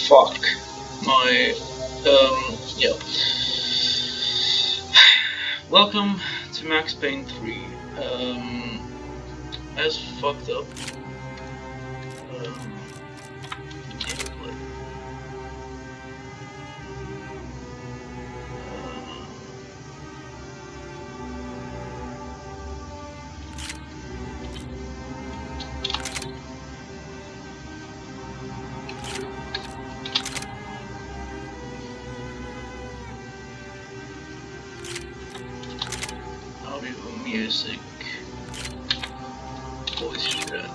fuck. My, yeah. Welcome to Max Payne 3. As fucked up. Gameplay. Audio, music, voice chat.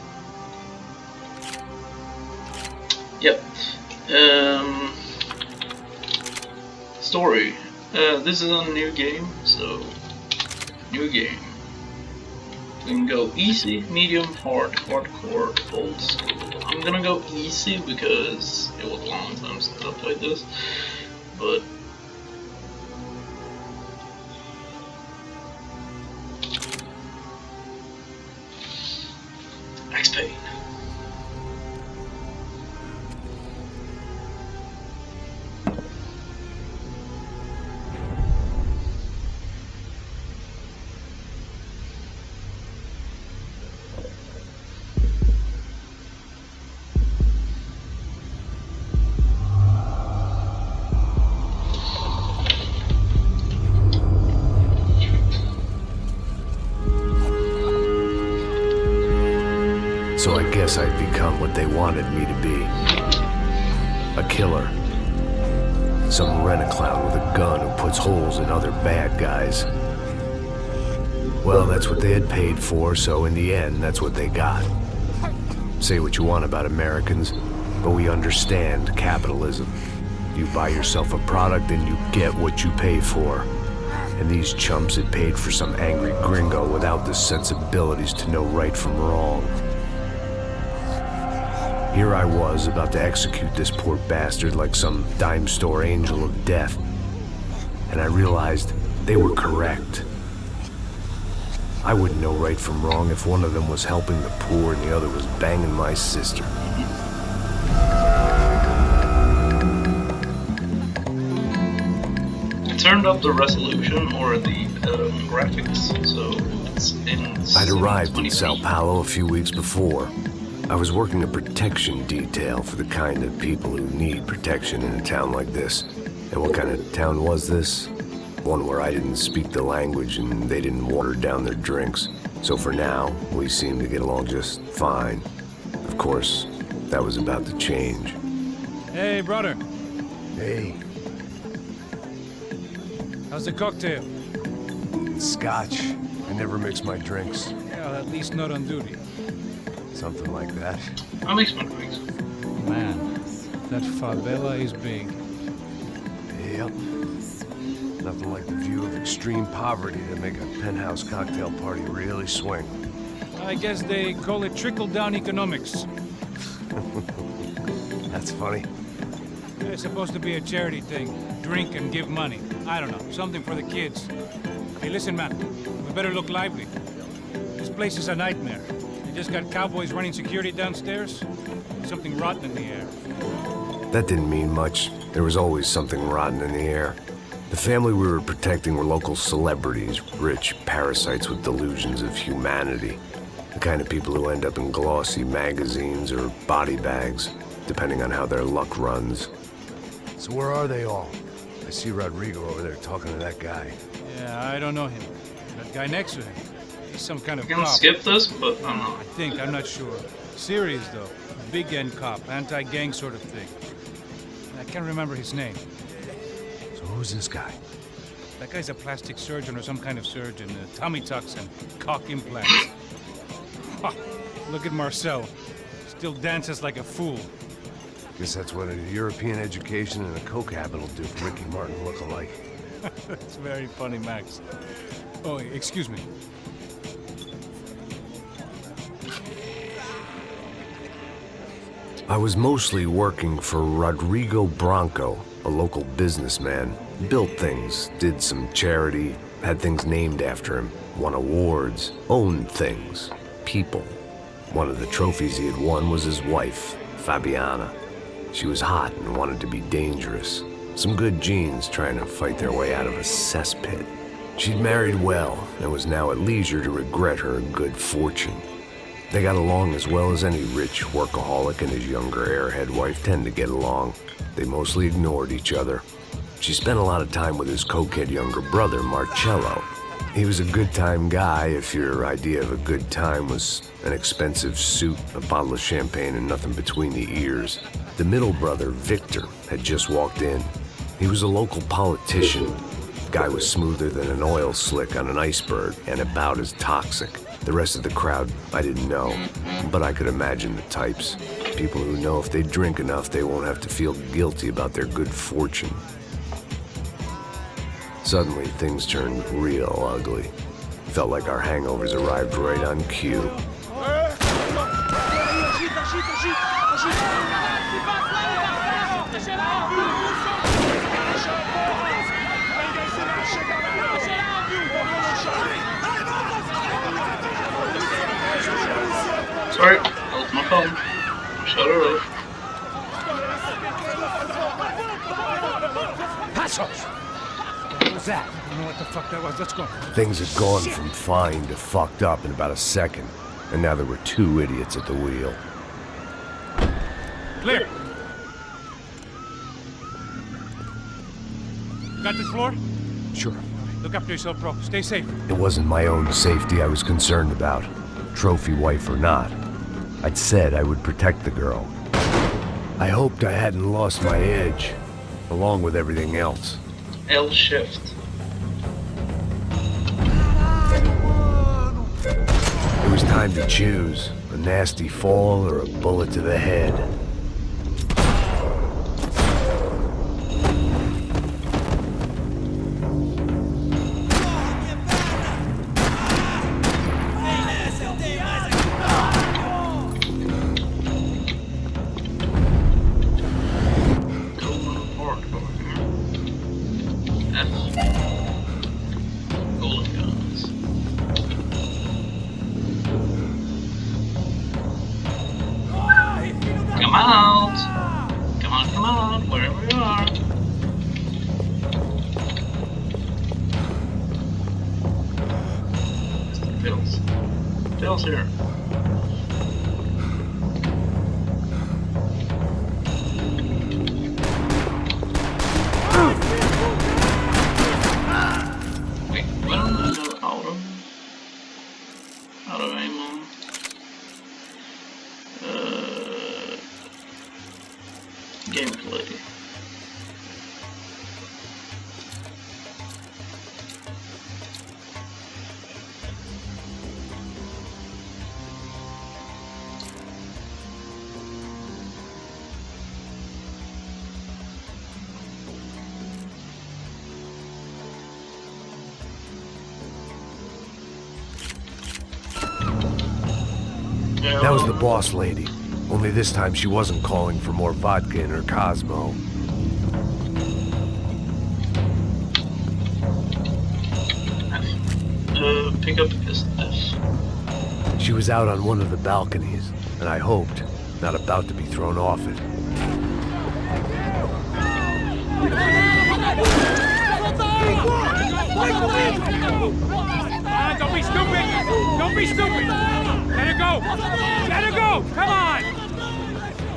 Yep. Story. This is a new game, so new game. We can go easy, medium, hard, hardcore, old school. I'm gonna go easy because it was a long time since I played this, but Max Payne. So I guess I'd become what they wanted me to be. A killer. Some rent-a-clown with a gun who puts holes in other bad guys. Well, that's what they had paid for, so in the end, that's what they got. Say what you want about Americans, but we understand capitalism. You buy yourself a product and you get what you pay for. And these chumps had paid for some angry gringo without the sensibilities to know right from wrong. Here I was, about to execute this poor bastard like some dime store angel of death. And I realized they were correct. I wouldn't know right from wrong if one of them was helping the poor and the other was banging my sister. I turned up the resolution or the graphics, so it's in. I'd arrived in Sao Paulo a few weeks before. I was working a protection detail for the kind of people who need protection in a town like this. And what kind of town was this? One where I didn't speak the language and they didn't water down their drinks. So for now, we seemed to get along just fine. Of course, that was about to change. Hey, brother. Hey, How's the cocktail? Scotch. I never mix my drinks. Yeah, at least not on duty. Something like that. I mix my drinks. Man, that favela is big. Yep. Nothing like the view of extreme poverty to make a penthouse cocktail party really swing. I guess they call it trickle-down economics. That's funny. It's supposed to be a charity thing. Drink and give money. I don't know, something for the kids. Hey, listen, man. We better look lively. This place is a nightmare. They just got cowboys running security downstairs. Something rotten in the air. That didn't mean much. There was always something rotten in the air. The family we were protecting were local celebrities, rich parasites with delusions of humanity. The kind of people who end up in glossy magazines or body bags, depending on how their luck runs. So where are they all? I see Rodrigo over there talking to that guy. Yeah, I don't know him. That guy next to him. He's some kind of I'm gonna cop. skip this, but I'm not. I think, I'm not sure. Serious, though. Big end cop, anti-gang sort of thing. I can't remember his name. So who's this guy? That guy's a plastic surgeon or some kind of surgeon. Tummy tucks and cock implants. Ha! Look at Marcel. Still dances like a fool. Guess that's what a European education and a coke habit will do for Ricky Martin look-alike. That's very funny, Max. Oh, excuse me. I was mostly working for Rodrigo Branco, a local businessman. Built things, did some charity, had things named after him, won awards, owned things, people. One of the trophies he had won was his wife, Fabiana. She was hot and wanted to be dangerous. Some good genes trying to fight their way out of a cesspit. She'd married well and was now at leisure to regret her good fortune. They got along as well as any rich workaholic and his younger airhead wife tend to get along. They mostly ignored each other. She spent a lot of time with his cokehead younger brother, Marcello. He was a good-time guy if your idea of a good time was an expensive suit, a bottle of champagne, and nothing between the ears. The middle brother, Victor, had just walked in. He was a local politician. Guy was smoother than an oil slick on an iceberg and about as toxic. The rest of the crowd, I didn't know, but I could imagine the types. People who know if they drink enough, they won't have to feel guilty about their good fortune. Suddenly, things turned real ugly. Felt like our hangovers arrived right on cue. Sorry, that was my phone. Shut her off. Passos! What was that? I don't know what the fuck that was. Let's go. Things had gone from fine to fucked up in about a second, and now there were two idiots at the wheel. Clear. You got this floor? Sure. Look after yourself, bro. Stay safe. It wasn't my own safety I was concerned about, trophy wife or not. I'd said I would protect the girl. I hoped I hadn't lost my edge, along with everything else. L shift. It was time to choose, a nasty fall or a bullet to the head. Come out! Come on, wherever you are. Mr. Pills. Pills here. Wait, why don't I go out of ammo? Gameplay. That was the boss lady. Only this time she wasn't calling for more vodka in her Cosmo. Pick up this. She was out on one of the balconies, and I hoped, not about to be thrown off it. Don't be stupid! Don't be stupid! Let her go! Let her go! Come on!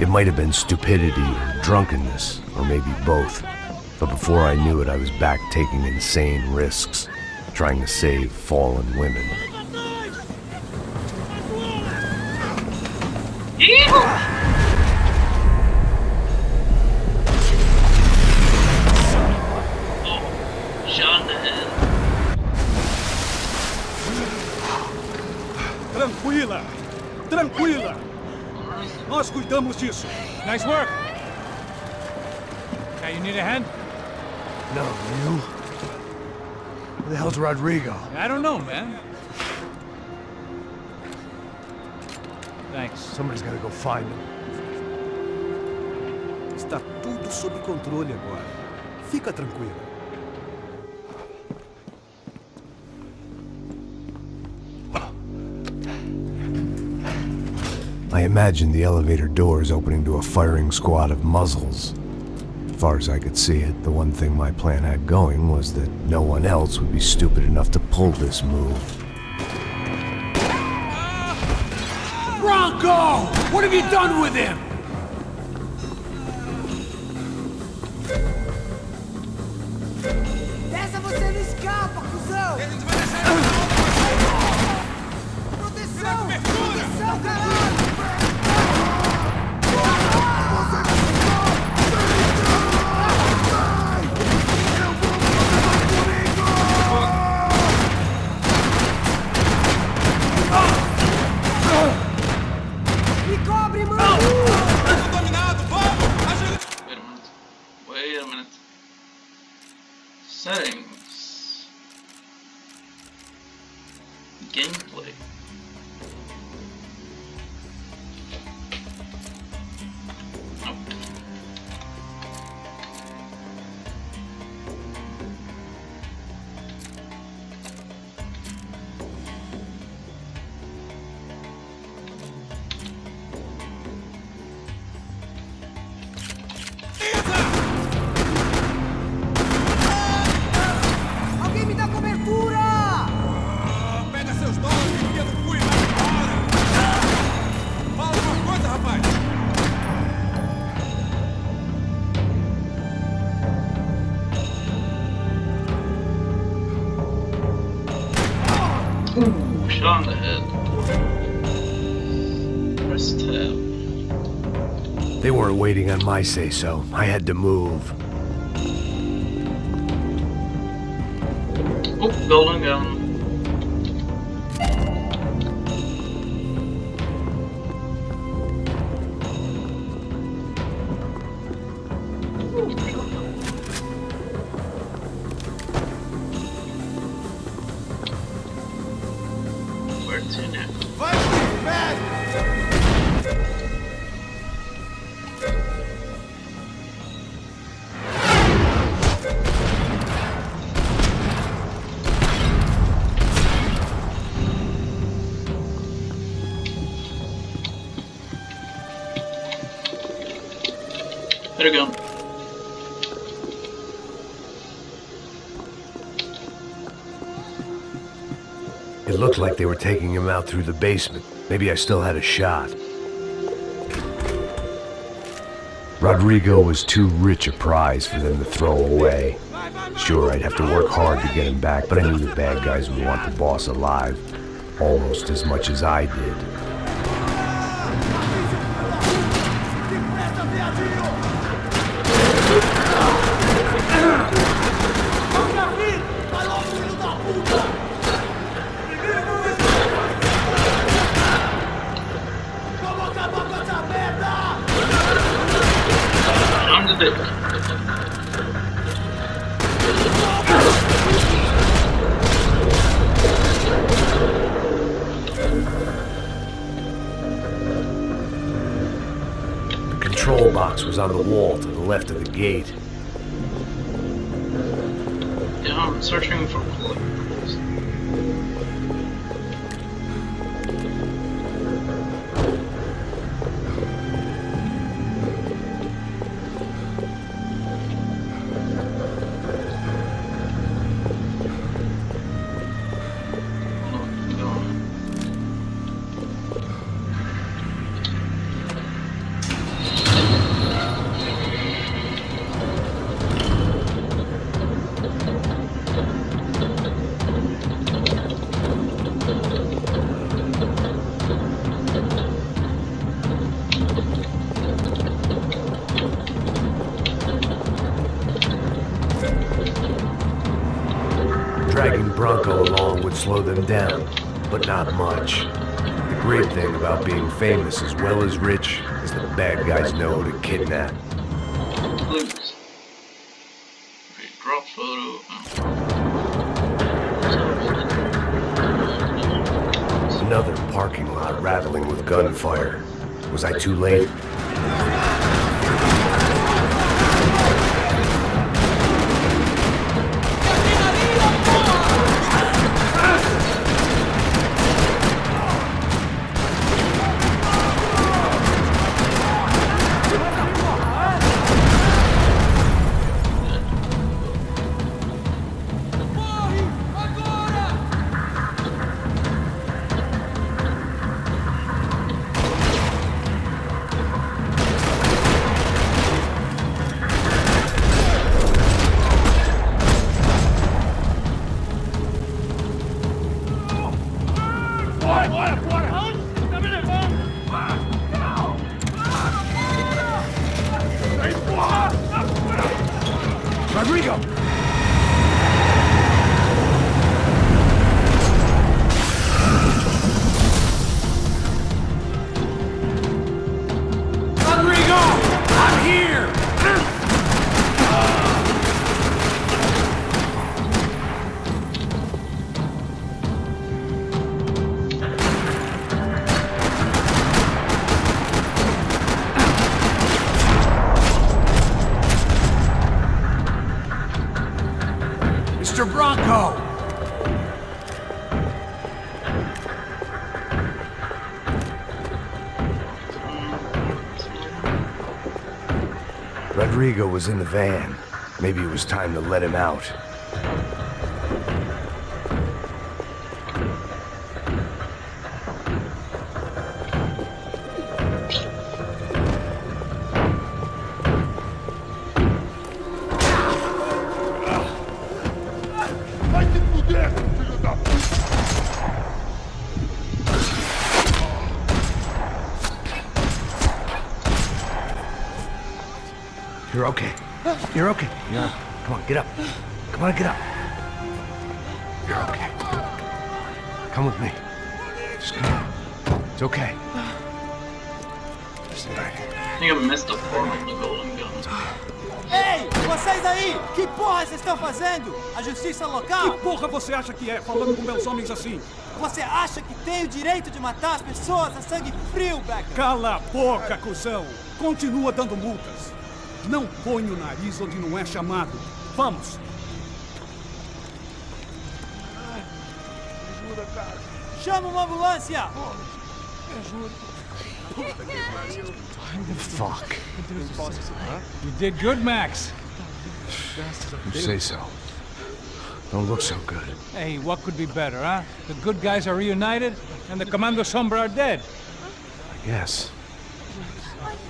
It might have been stupidity or drunkenness, or maybe both. But before I knew it, I was back taking insane risks, trying to save fallen women. Shot in the head. Tranquila! Tranquila! Nós cuidamos disso. Nice work! Okay, you need a hand? No, you? Where the hell's Rodrigo? I don't know, man. Thanks. Somebody's gotta go find him. Está tudo sob controle agora. Fica tranquila. I imagined the elevator doors opening to a firing squad of muzzles. As far as I could see it, the one thing my plan had going was that no one else would be stupid enough to pull this move. Bronco! What have you done with him? Dessa você não escapa, cuzão! Proteção! Proteção, caralho! Me cobre, mano! Dominado, vamos! Wait a minute. Settings. Gameplay. Nope. Alguém me dá cobertura! Pega seus dólares e enfia no cu e vai embora! Fala uma coisa, rapaz! Ooh, shot on the head. Press tab. They weren't waiting on my say-so. I had to move. Oh, building down. Where to now? Vai, velho! Better go. It looked like they were taking him out through the basement. Maybe I still had a shot. Rodrigo was too rich a prize for them to throw away. Sure, I'd have to work hard to get him back, but I knew the bad guys would want the boss alive. Almost as much as I did. On the dick. The control box was on the wall to the left of the gate. Yeah, I'm searching for collectibles. Dragging Bronco along would slow them down, but not much. The great thing about being famous as well as rich is the bad guys know who to kidnap. Clues. Okay, drop photo. Another parking lot rattling with gunfire. Was I too late? Rodrigo! Rodrigo! I'm here! Mr. Bronco! Rodrigo was in the van. Maybe it was time to let him out. You're okay. You're okay. Yeah. Come on, get up. Come on, get up. You're okay. Come with me. Just come on. It's okay. Stay right here. I think I missed the part of the golden gun. Ei, vocês aí! Que porra vocês estão fazendo? A justiça local? Que porra você acha que é, falando com meus homens assim? Você acha que tem o direito de matar as pessoas a sangue frio, Becker? Cala a boca, cuzão! Continua dando multas. Não põe o nariz onde não é chamado. Vamos! Chama uma ambulância! Fuck. You did good, Max. You say so. Don't look so good. Hey, what could be better, huh? The good guys are reunited, and the Commando Sombra are dead. I guess.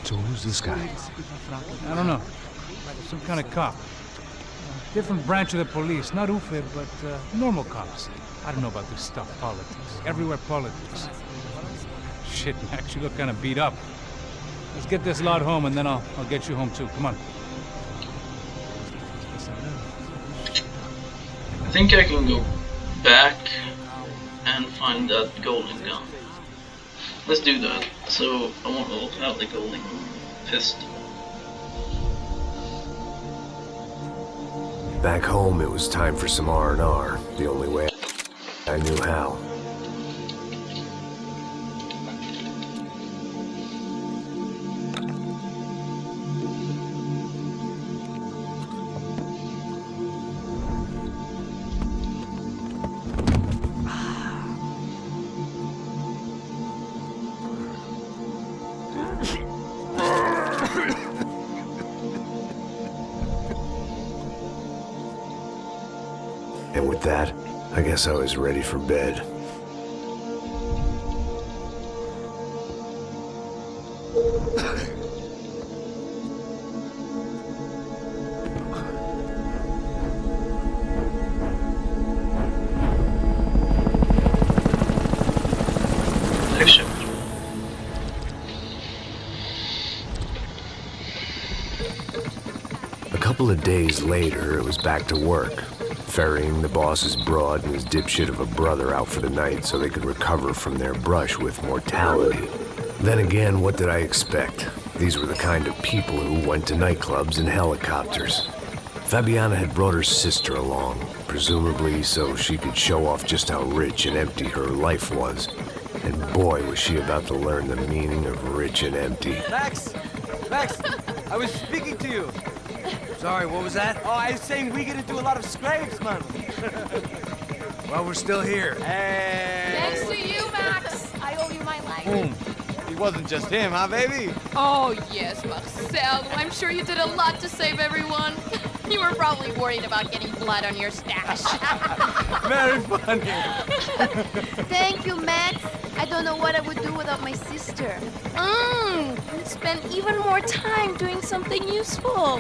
So who's this guy? I don't know. Some kind of cop. Different branch of the police. Not UFE, but normal cops. I don't know about this stuff, politics. Everywhere politics. Shit, Max, you look kind of beat up. Let's get this lot home, and then I'll get you home too. Come on. I think I can go back and find that golden gun. Let's do that. So I want to have the golden pistol. Back home, it was time for some R&R. The only way I knew how. And with that, I guess I was ready for bed. Action. A couple of days later, it was back to work. Ferrying the boss's broad and his dipshit of a brother out for the night so they could recover from their brush with mortality. Then again, what did I expect? These were the kind of people who went to nightclubs in helicopters. Fabiana had brought her sister along, presumably so she could show off just how rich and empty her life was. And boy, was she about to learn the meaning of rich and empty. Max! Max! I was speaking to you. Sorry, what was that? Oh, I was saying we gotta do a lot of scrapes, man. Well, we're still here. Hey. Thanks to you, Max. I owe you my life. It wasn't just him, huh, baby? Oh, yes, Marcel. I'm sure you did a lot to save everyone. You were probably worried about getting blood on your stash. Very funny. Thank you, Max. I don't know what I would do without my sister. Spend even more time doing something useful.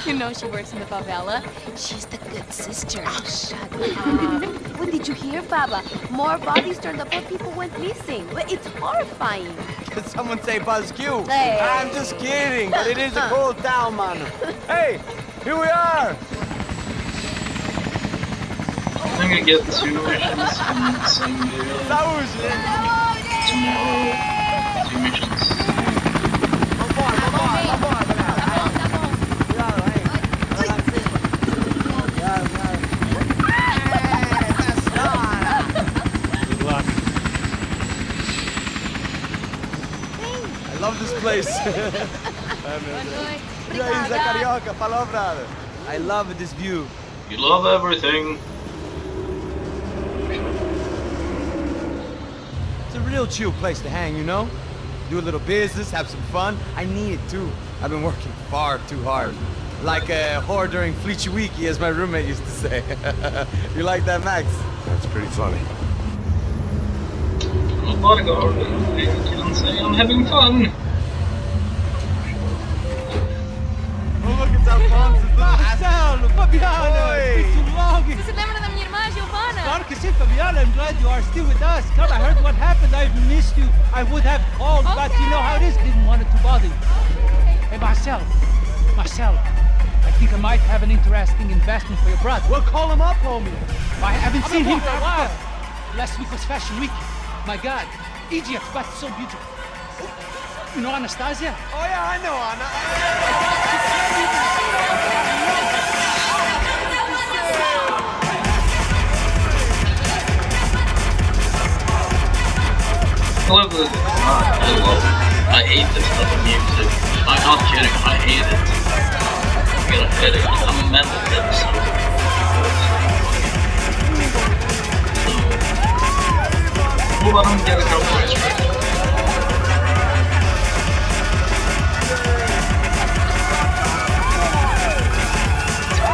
You know she works in the favela. She's the good sister. Oh, shut up. What did you hear, Baba? More bodies turned up when people went missing. It's horrifying. Did someone say Buzz Q? Hey. I'm just kidding, but it is a cold town, man. Hey, Here we are! I'm gonna get 2 missions from the same video. Tomorrow, 2 missions. I love this place. I love this view. You love everything. It's a real chill place to hang, you know? Do a little business, have some fun. I need it too. I've been working far too hard. Like a whore during Fleechy Weeky, as my roommate used to say. You like that, Max? That's pretty funny. I'm a bodyguard, I can say I'm having fun. Oh, look at Alfonso. Marcelo, Fabiana, it's been too long. Você se lembra da minha irmã, Giovanna? Claro que sim, Fabiana. I'm glad you are still with us. Come, I heard what happened. I've missed you. I would have called, but you know how it is. Didn't want it to bother you. Hey, Marcelo, I think I might have an interesting investment for your brother. Well, call him up, homie. I haven't seen him for a while. Last week was Fashion Week. My God, Egypt, but so beautiful. You know Anastasia? Oh, yeah, I know Anna. I love this. I hate this type of music. I'm not kidding, I hate it. I get a headache. I'm a mental kid, so. Well, I don't get a couple of straight.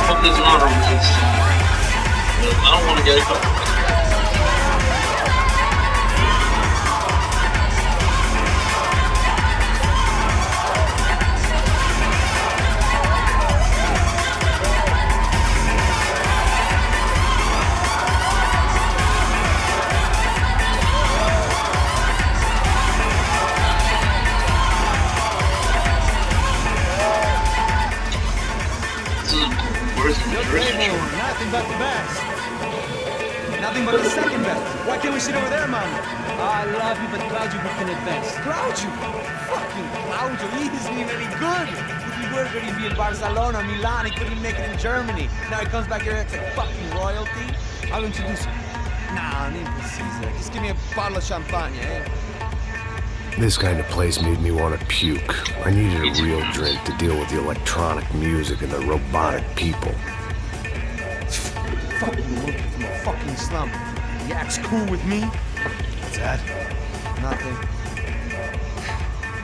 Hope there's not a release. I don't want to get a couple of straight. Nothing but the best. Nothing but the second best. Why can't we sit over there, man? I love you, but Claudio booked in advance. Claudio? Fucking Claudio, he isn't even any good. If he were good, he'd be in Barcelona, Milan, he couldn't make it in Germany. Now he comes back here and acts like fucking royalty. I'll introduce you. Nah, need to Caesar. Just give me a bottle of champagne, eh? This kind of place made me want to puke. I needed a real drink to deal with the electronic music and the robotic people. Fucking monkey from a fucking slum. He acts cool with me. What's that? Nothing.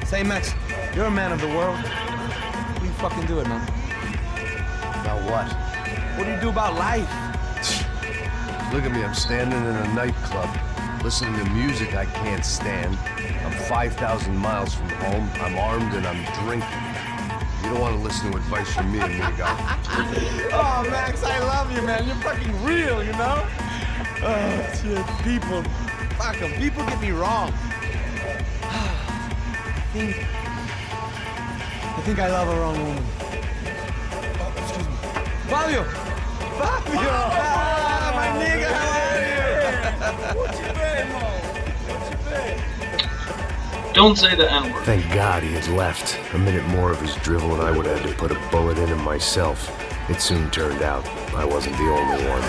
Say, Max, you're a man of the world. What do you fucking do it, man? About what? What do you do about life? Look at me, I'm standing in a nightclub, listening to music I can't stand. I'm 5,000 miles from home, I'm armed and I'm drinking. You don't want to listen to advice from me, amigo. Oh, Max, I love you, man. You're fucking real, you know? Oh, shit. People. Fuck them. People get me wrong. I think I love a wrong woman. Oh, excuse me. Fabio! Fabio! Ah, my nigga, how are you? What you been, Mo? What you been? Don't say the N-word. Thank God he had left. A minute more of his drivel and I would have had to put a bullet in him myself. It soon turned out I wasn't the only one.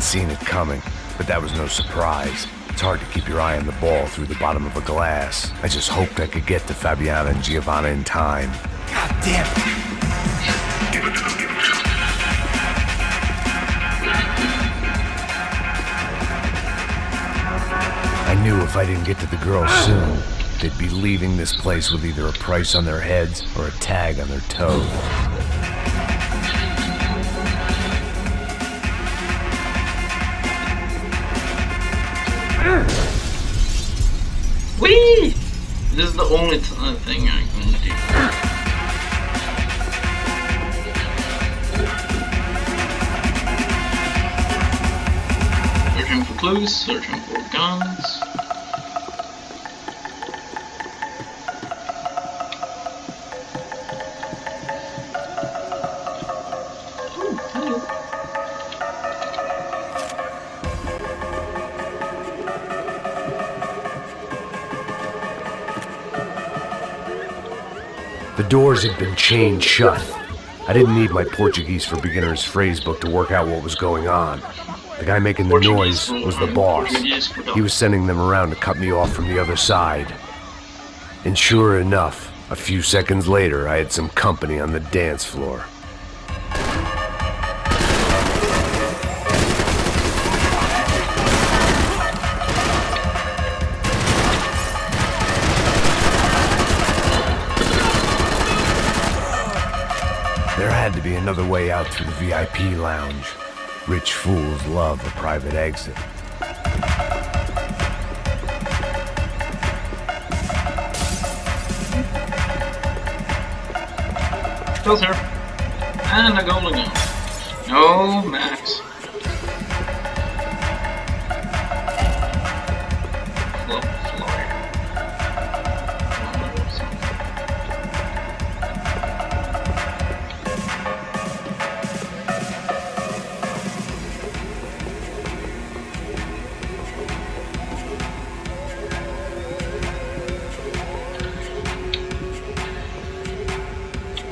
seen it coming, but that was no surprise. It's hard to keep your eye on the ball through the bottom of a glass. I just hoped I could get to Fabiana and Giovanna in time. God damn it. I knew if I didn't get to the girls soon, they'd be leaving this place with either a price on their heads or a tag on their toes. Whee! This is the only thing I can do. Searching for clues, searching for guns. The doors had been chained shut. I didn't need my Portuguese for Beginners phrase book to work out what was going on. The guy making the noise was the boss. He was sending them around to cut me off from the other side. And sure enough, a few seconds later, I had some company on the dance floor. There had to be another way out through the VIP lounge. Rich fools love a private exit. Kills her. And a golden gun. No, Max.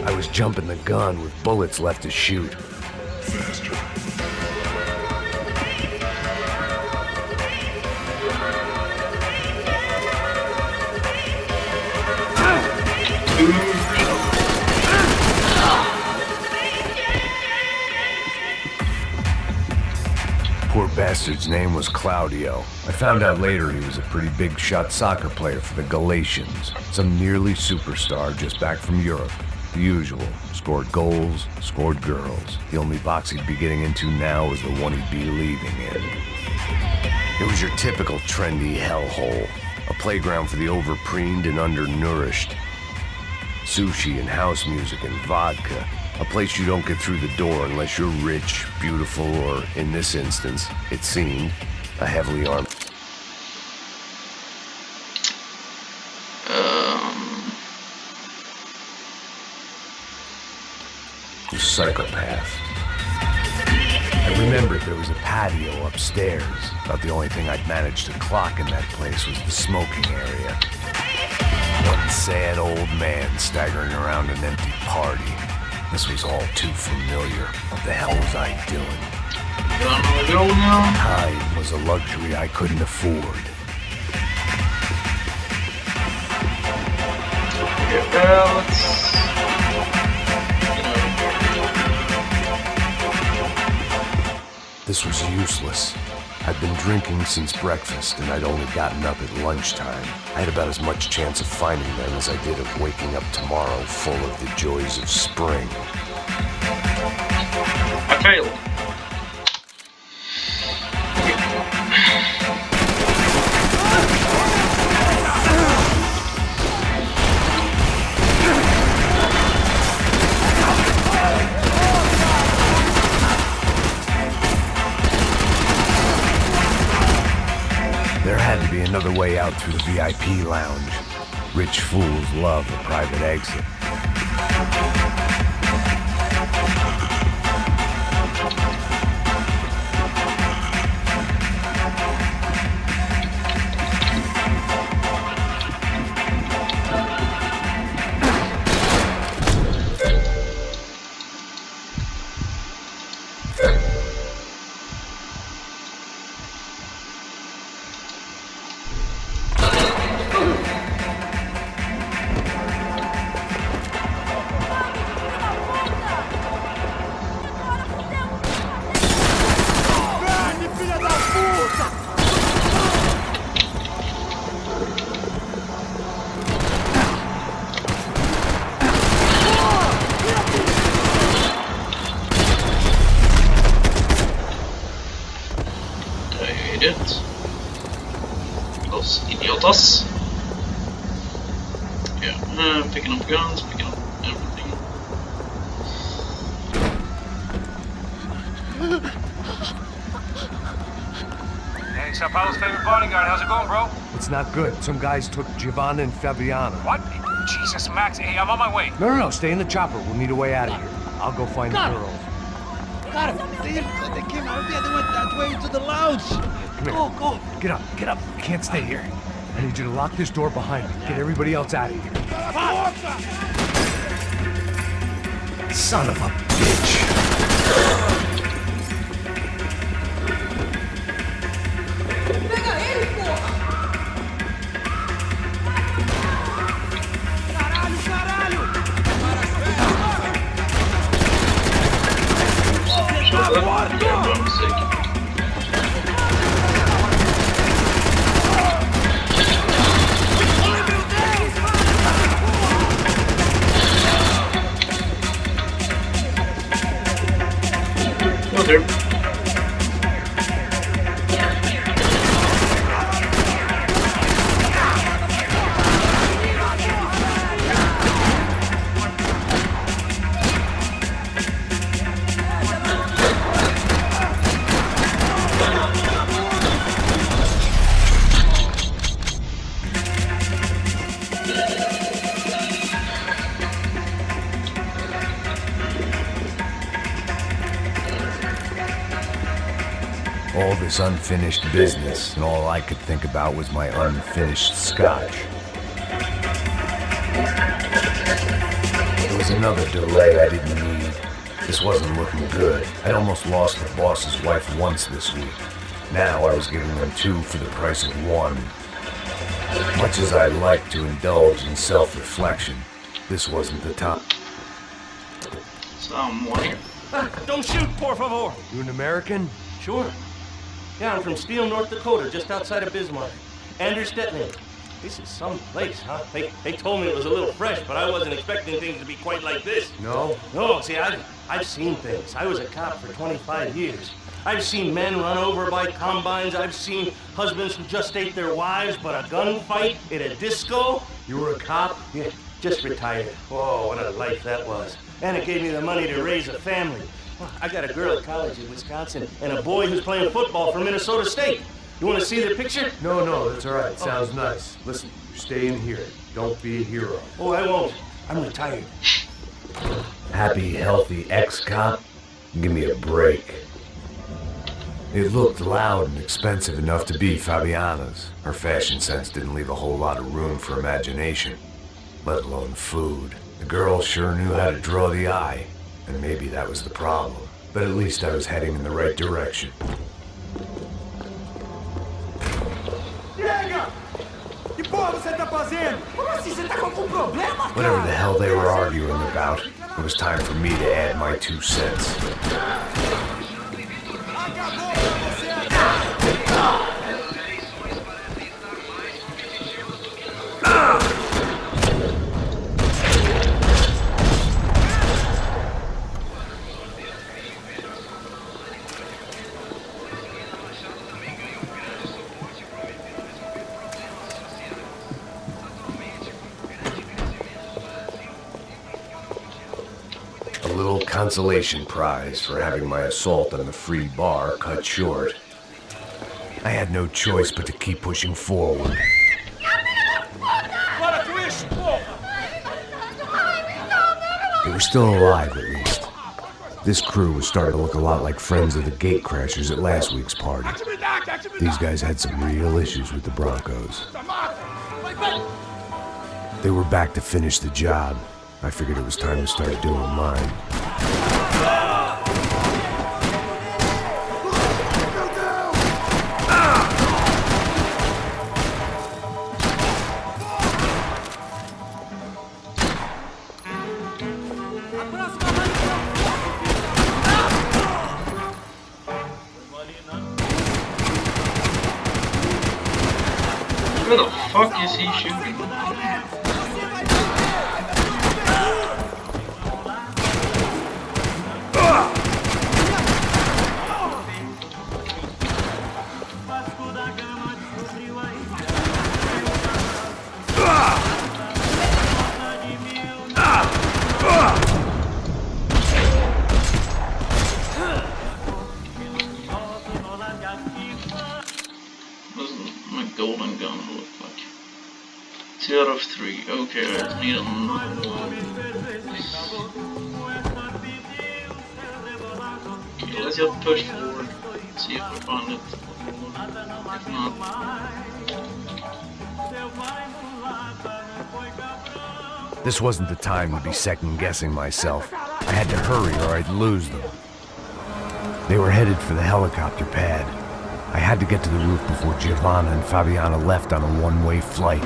I was jumping the gun with bullets left to shoot. Faster. Poor bastard's name was Claudio. I found out later he was a pretty big shot soccer player for the Galatians. Some nearly superstar just back from Europe. The usual. Scored goals, scored girls. The only box he'd be getting into now was the one he'd be leaving in. It was your typical trendy hellhole. A playground for the overpreened and undernourished. Sushi and house music and vodka. A place you don't get through the door unless you're rich, beautiful, or, in this instance, it seemed, a heavily armed psychopath. I remembered there was a patio upstairs. About the only thing I'd managed to clock in that place was the smoking area. One sad old man staggering around an empty party. This was all too familiar. What the hell was I doing? Time was a luxury I couldn't afford. This was useless. I'd been drinking since breakfast, and I'd only gotten up at lunchtime. I had about as much chance of finding them as I did of waking up tomorrow full of the joys of spring. I failed. There had to be another way out through the VIP lounge. Rich fools love a private exit. Idiotas. Yeah, picking up guns, picking up everything. Hey, Sao Paulo's favorite bodyguard. How's it going, bro? It's not good. Some guys took Giovanna and Fabiana. What? Jesus, Max. Hey, I'm on my way. No, stay in the chopper. We'll need a way out of here. I'll go find the girls. Got him. They came out of there. They went that way to the lounge. Come here. Go. Get up. You can't stay here. I need you to lock this door behind me. Get everybody else out of here. Son of a bitch. All this unfinished business, and all I could think about was my unfinished scotch. There was another delay I didn't need. This wasn't looking good. I'd almost lost the boss's wife once this week. Now I was giving them two for the price of one. Much as I like to indulge in self-reflection, this wasn't the time. Someone. Don't shoot, por favor. You an American? Sure. Yeah, I'm from Steele, North Dakota, just outside of Bismarck. Andrew Stetling. This is some place, huh? They told me it was a little fresh, but I wasn't expecting things to be quite like this. No? No, see, I've seen things. I was a cop for 25 years. I've seen men run over by combines. I've seen husbands who just ate their wives, but a gunfight at a disco. You were a cop? Yeah, just retired. Whoa, what a life that was. And it gave me the money to raise a family. I got a girl at college in Wisconsin and a boy who's playing football for Minnesota State. You want to see the picture? No, that's all right. Sounds nice. Listen, you stay in here. Don't be a hero. Oh, I won't. I'm retired. Happy, healthy ex-cop? Give me a break. It looked loud and expensive enough to be Fabiana's. Her fashion sense didn't leave a whole lot of room for imagination, let alone food. The girl sure knew how to draw the eye. And maybe that was the problem. But at least I was heading in the right direction. Whatever the hell they were arguing about, it was time for me to add my 2 cents. A little consolation prize for having my assault on the free bar cut short. I had no choice but to keep pushing forward. They were still alive, at least. This crew was starting to look a lot like friends of the gatecrashers at last week's party. These guys had some real issues with the Broncos. They were back to finish the job. I figured it was time to start doing mine. Where the fuck is he shooting? 2 out of 3. Okay, I need another one. Okay, let's just push forward. See if we find it. If not. This wasn't the time to be second-guessing myself. I had to hurry or I'd lose them. They were headed for the helicopter pad. I had to get to the roof before Giovanna and Fabiana left on a one-way flight.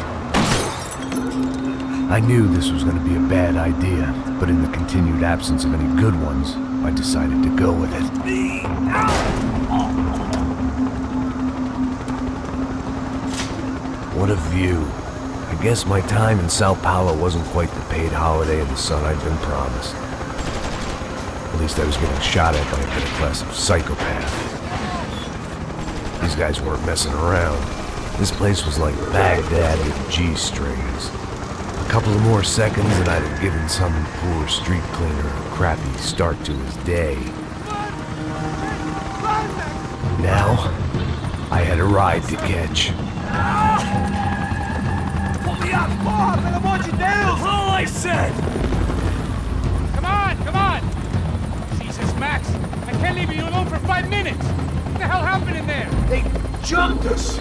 I knew this was going to be a bad idea, but in the continued absence of any good ones, I decided to go with it. What a view. I guess my time in Sao Paulo wasn't quite the paid holiday in the sun I'd been promised. At least I was getting shot at by a middle-class psychopath. These guys weren't messing around. This place was like Baghdad with G-strings. A couple of more seconds and I'd have given some poor street cleaner a crappy start to his day. Now, I had a ride to catch. Pull me up, Bob, and I want you down! That's all I said! Come on, come on! Jesus, Max, I can't leave you alone for 5 minutes! What the hell happened in there? They jumped us!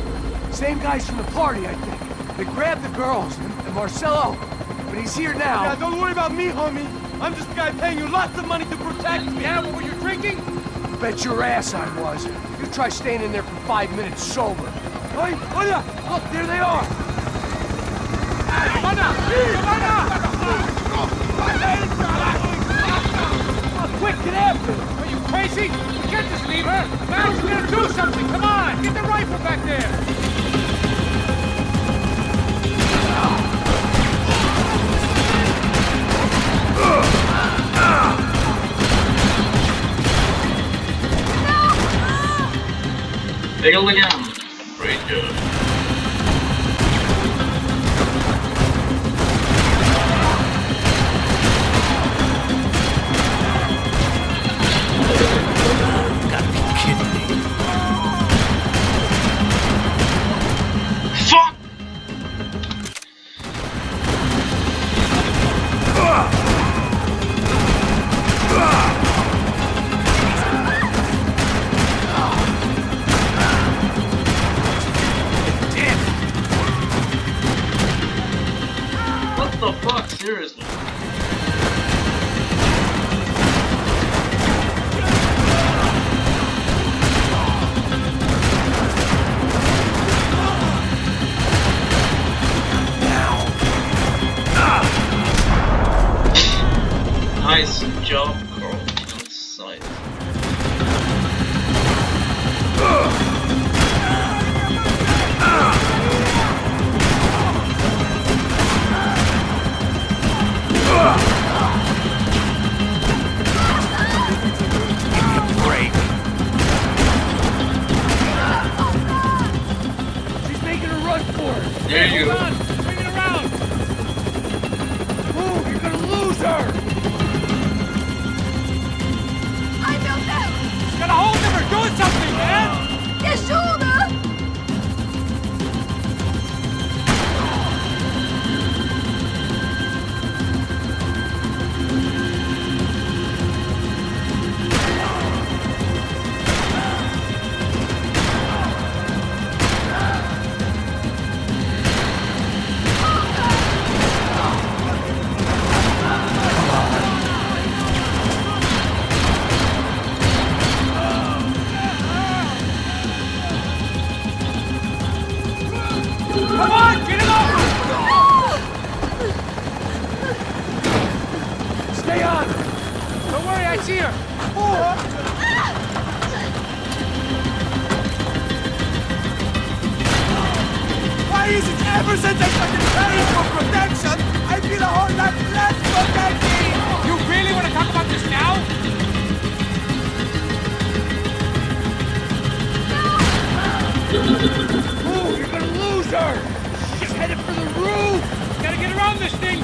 Same guys from the party, I think. They grabbed the girls, and Marcelo, but he's here now. Yeah, don't worry about me, homie. I'm just the guy paying you lots of money to protect me. Yeah, what were you drinking? Bet your ass I was. You try staying in there for 5 minutes sober. Hey, look, there they are! Quick, get after her! Are you crazy? You can't just leave her! Now we're gonna do something! Come on! Get the rifle back there! Failed again. Great job. Gotta be kidding me. Fuck! What the fuck? Seriously? Nice job, Carl. On sight. She's making a run for it! There you go. Bring it around! Move, you're gonna lose her! I know that! Get a hold of her! Do something, man! Te ajuda! Come on! Get it over! Stay on! Don't worry, I see her! Why is it ever since I started paying for protection, I feel a whole lot less protected? You really want to talk about this now? Move, you're gonna lose her! She's headed for the roof! Gotta get around this thing!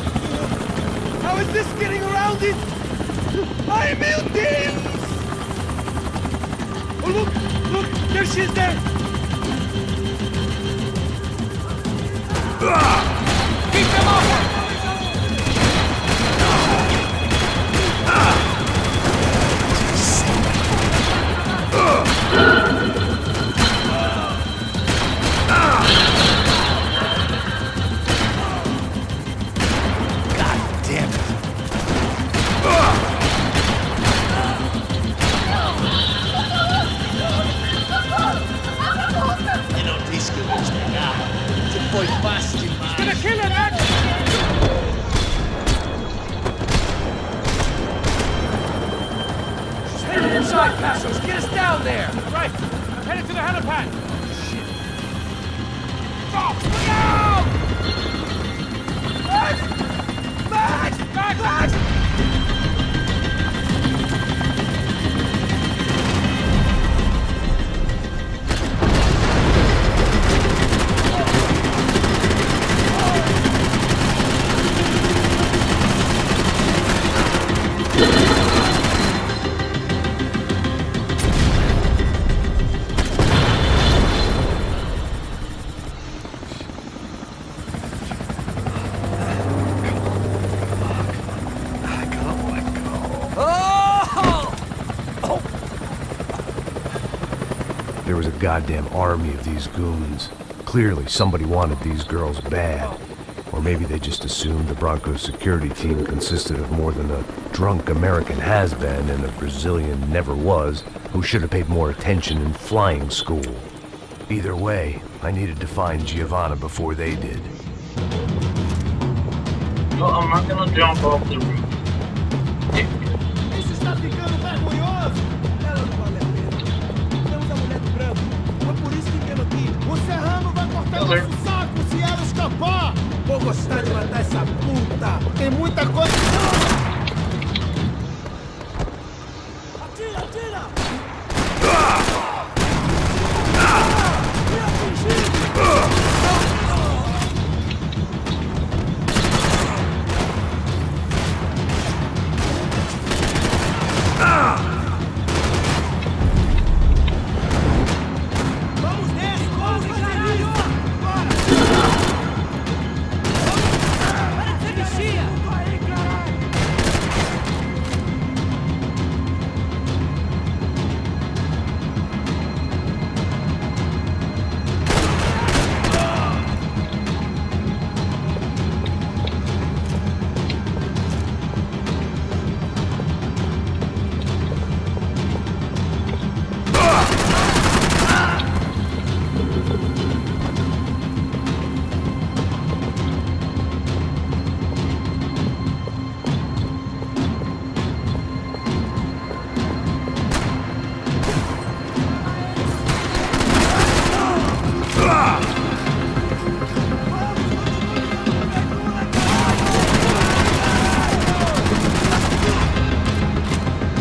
How is this getting around it? I'm melting! Oh, look, there she is there! down there! Right. I'm headed to the helipad. Shit. Oh, look out! Max! Max! Max! Max! There was a goddamn army of these goons. Clearly, somebody wanted these girls bad. Or maybe they just assumed the Broncos security team consisted of more than a drunk American has-been and a Brazilian never-was who should have paid more attention in flying school. Either way, I needed to find Giovanna before they did. No, I'm not gonna jump off the roof. Isso está ficando vergonhoso! Ela não vale a pena. Temos a mulher do branco. Foi por isso que viemos aqui. O Serrano vai cortar nosso saco se ela escapar! Vou gostar de matar essa puta! Tem muita coisa... Atira, atira! Me atingiu! Vamos nesse, corre, caralho! Bora! Para de vigia! Aí, caralho!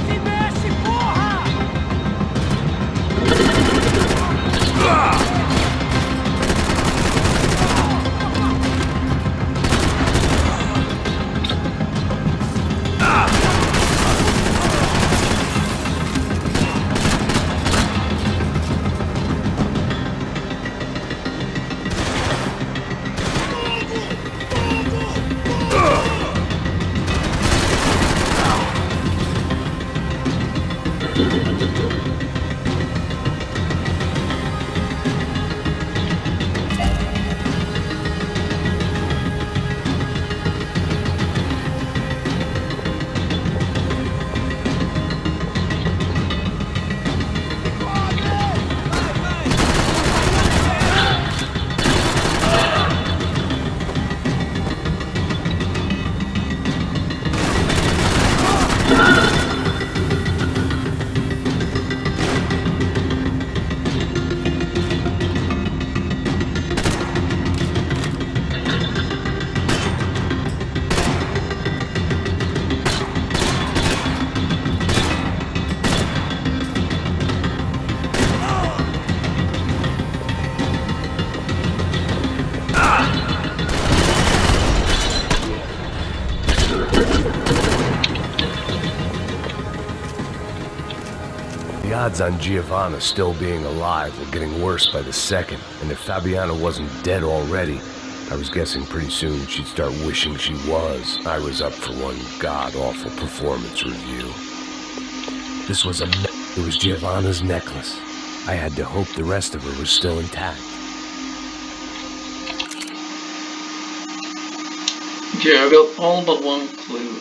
Se mexe, porra! The odds on Giovanna still being alive were getting worse by the second, and if Fabiana wasn't dead already, I was guessing pretty soon she'd start wishing she was. I was up for one god-awful performance review. This was it was Giovanna's necklace. I had to hope the rest of her was still intact. Okay, I got all but one clue.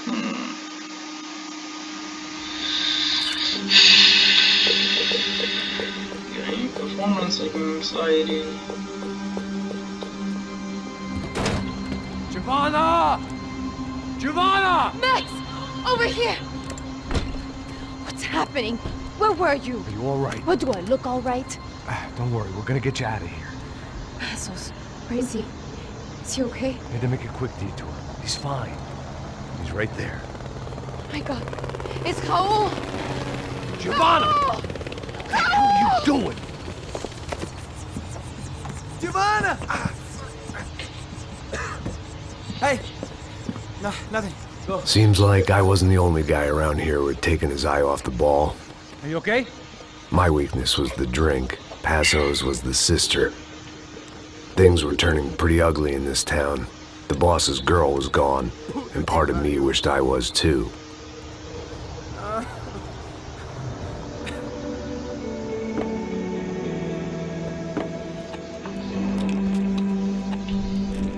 Getting performance anxiety. Giovanna! Giovanna! Max! Over here! What's happening? Where were you? Are you all right? What, do I look all right? Don't worry, we're gonna get you out of here. Passos, where is he? Is he okay? We had to make a quick detour. He's fine. He's right there. My God. It's Raul! Giovanna! Raul! What the hell are you doing? Giovanna! Hey! No, nothing. Go. Seems like I wasn't the only guy around here who had taken his eye off the ball. Are you okay? My weakness was the drink. Passo's was the sister. Things were turning pretty ugly in this town. The boss's girl was gone, and part of me wished I was too.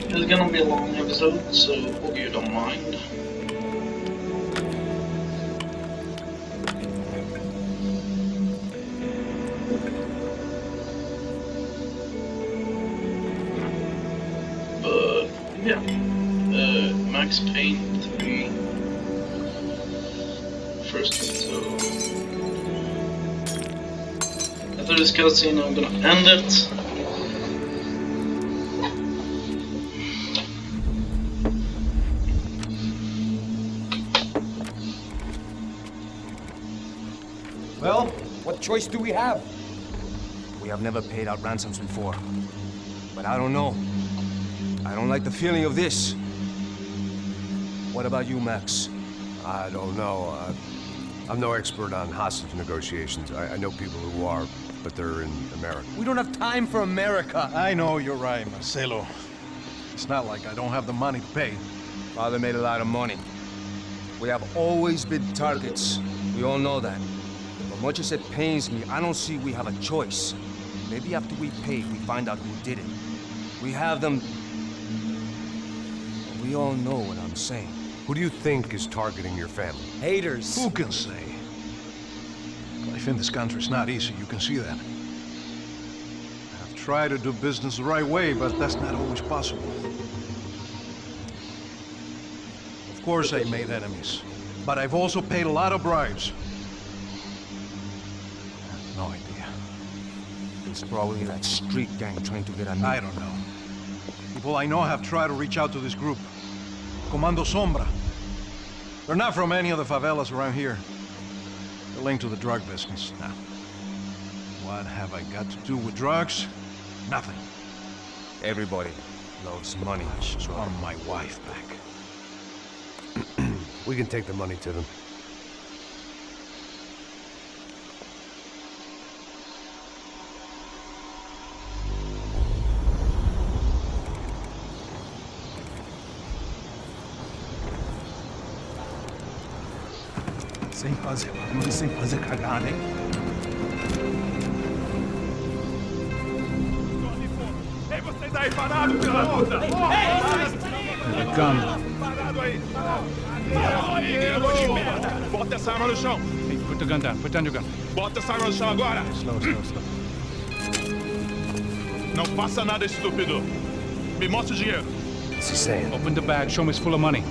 It's gonna be a long episode, so hope you don't mind. But yeah, Max Payne 3 first episode. After this cutscene, I'm gonna end it. Well, what choice do we have? We have never paid out ransoms before. But I don't know. I don't like the feeling of this. What about you, Max? I don't know. I'm no expert on hostage negotiations. I know people who are, but they're in America. We don't have time for America. I know you're right, Marcelo. It's not like I don't have the money to pay. Father made a lot of money. We have always been targets. We all know that. But much as it pains me, I don't see we have a choice. Maybe after we pay, we find out who did it. We have them... We all know what I'm saying. Who do you think is targeting your family? Haters. Who can say? Life in this country is not easy, you can see that. I've tried to do business the right way, but that's not always possible. Of course I made enemies, but I've also paid a lot of bribes. I have no idea. It's probably that street gang trying to get at me. I don't know. People I know have tried to reach out to this group. Comando Sombra. They're not from any of the favelas around here. They're linked to the drug business. Now, what have I got to do with drugs? Nothing. Everybody loves money. I just want my wife back. We can take the money to them. Sem fazer cagada, hein? Ei, vocês aí parados, pela puta! They're coming. Parado aí! Bota essa arma no chão! Hey, put the gun down. Put down your gun. Bota essa arma no chão agora! Slow. Não faça nada, estúpido! Me mostra o dinheiro! What's he saying? Open the bag. Show me it's full of money.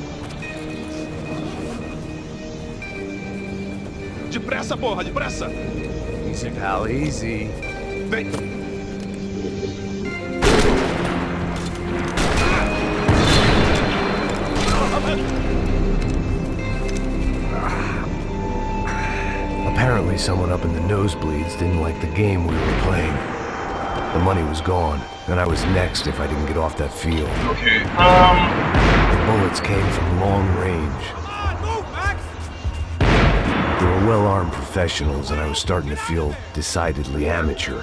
Depressa, porra, depressa! Easy, pal, easy. Vem! Apparently someone up in the nosebleeds didn't like the game we were playing. The money was gone, and I was next if I didn't get off that field. Okay, The bullets came from long range. They were well-armed professionals, and I was starting to feel decidedly amateur.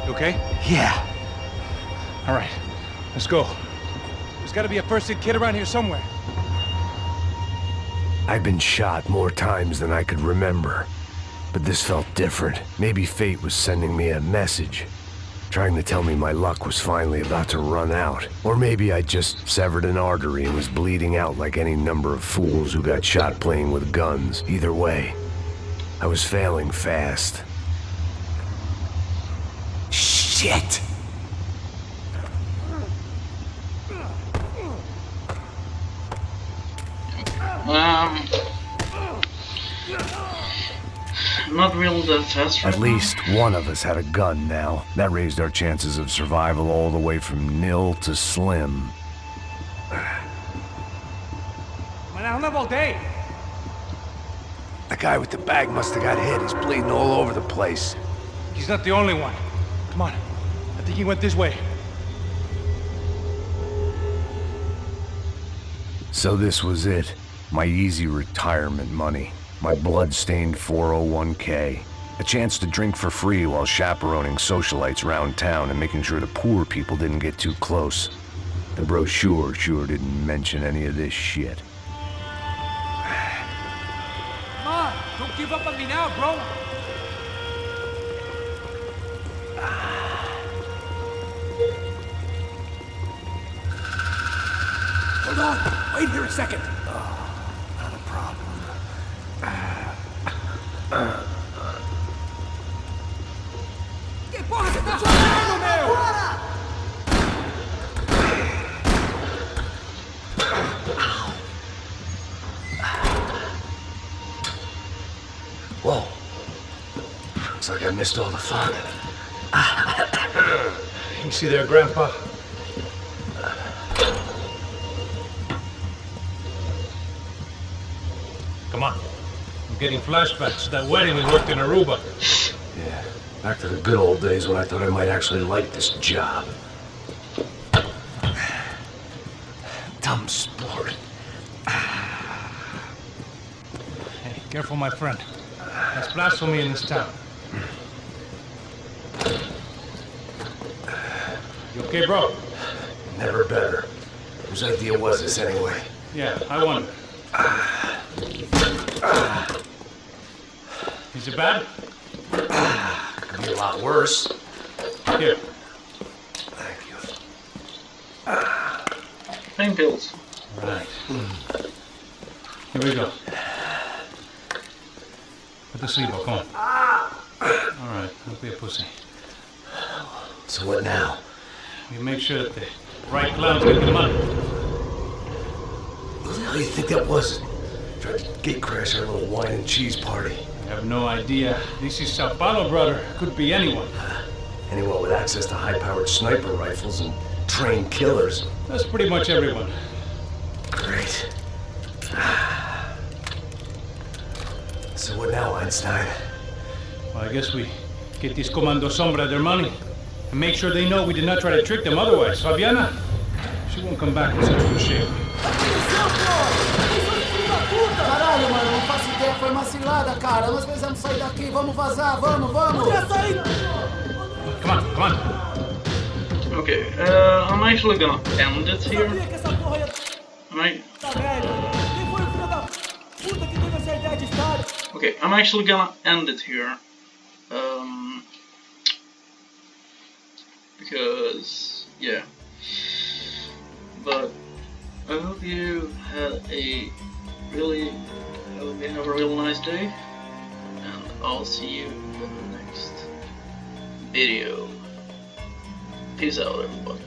You okay? Yeah. All right. Let's go. There's got to be a first-aid kit around here somewhere. I'd been shot more times than I could remember. But this felt different. Maybe fate was sending me a message, trying to tell me my luck was finally about to run out. Or maybe I just severed an artery and was bleeding out like any number of fools who got shot playing with guns. Either way, I was failing fast. Shit! Not really that fast right At least one of us had a gun now. That raised our chances of survival all the way from nil to slim. all day. The guy with the bag must have got hit. He's bleeding all over the place. He's not the only one. Come on. I think he went this way. So this was it. My easy retirement money. My blood-stained 401k. A chance to drink for free while chaperoning socialites around town and making sure the poor people didn't get too close. The brochure sure didn't mention any of this shit. Come on, don't give up on me now, bro. Hold on, wait here a second. Not a problem. Que porra você tá fazendo, meu? Whoa. Looks like I missed all the fun. You see there, Grandpa? Come on. I'm getting flashbacks to that wedding we worked in Aruba. Yeah, back to the good old days when I thought I might actually like this job. Dumb sport. Hey, careful, my friend. That's blasphemy in this town. You okay, bro? Never better. Whose idea was this anyway? Yeah, I wonder. Is it bad? Could be a lot worse. Here. Thank you. Pain pills. Right. Here we go. Put the sleeve on, come on. Alright, don't be a pussy. So what now? We make sure that the right clowns get the money. What the hell do you think that was? Tried to gate crash our little wine and cheese party. I have no idea. This is Sao Paulo, brother. Could be anyone. Anyone with access to high-powered sniper rifles and trained killers. That's pretty much everyone. Great. So what now, Einstein? Well, I guess we get these Comando Sombra their money and make sure they know we did not try to trick them otherwise. Fabiana, she won't come back with such good shape. Caralho, mano, não faço ideia, foi uma cilada, cara. Nós precisamos sair daqui, vamos vazar, vamos! Come on, come on. Okay, I'm actually gonna end it here. Okay, I'm actually gonna end it here. Because, yeah. But I hope you had a really nice day, and I'll see you in the next video. Peace out, everybody.